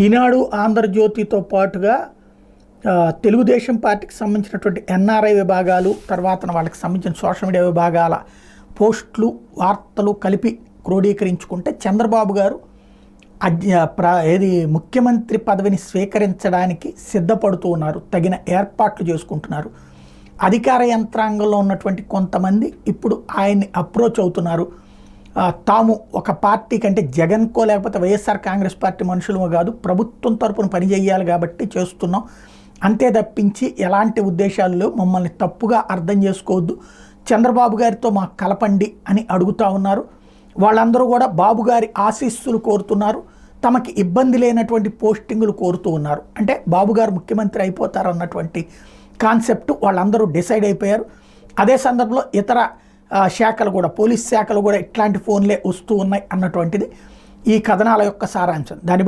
ఈనాడు ఆంధ్రజ్యోతితో పాటుగా తెలుగుదేశం పార్టీకి సంబంధించినటువంటి ఎన్ఆర్ఐ విభాగాలు, తర్వాత వాళ్ళకి సంబంధించిన సోషల్ మీడియా విభాగాల పోస్టులు, వార్తలు కలిపి క్రోడీకరించుకుంటే చంద్రబాబు గారు ఏది ముఖ్యమంత్రి పదవిని స్వీకరించడానికి సిద్ధపడుతూ ఉన్నారు, తగిన ఏర్పాట్లు చేసుకుంటున్నారు. అధికార యంత్రాంగంలో ఉన్నటువంటి కొంతమంది ఇప్పుడు ఆయన్ని అప్రోచ్ అవుతున్నారు. తాము ఒక పార్టీ కంటే జగన్కో లేకపోతే వైఎస్ఆర్ కాంగ్రెస్ పార్టీ మనుషులమో కాదు, ప్రభుత్వం తరపున పనిచేయాలి కాబట్టి చేస్తున్నాం, అంతే తప్పించి ఎలాంటి ఉద్దేశాలు మమ్మల్ని తప్పుగా అర్థం చేసుకోవద్దు, చంద్రబాబు గారితో మాకు కలపండి అని అడుగుతూ ఉన్నారు. వాళ్ళందరూ కూడా బాబు గారి ఆశీస్సులు కోరుతున్నారు, తమకి ఇబ్బంది లేనటువంటి పోస్టింగులు కోరుతూ ఉన్నారు. అంటే బాబు గారు ముఖ్యమంత్రి అయిపోతారు అన్నటువంటి కాన్సెప్ట్ వాళ్ళందరూ డిసైడ్ అయిపోయారు. అదే సందర్భంలో ఇతర శాఖలు కూడా, పోలీస్ శాఖలు కూడా ఇట్లాంటి ఫోన్లే వస్తూ ఉన్నాయి అన్నటువంటిది ఈ కథనాల యొక్క సారాంశం. దాన్ని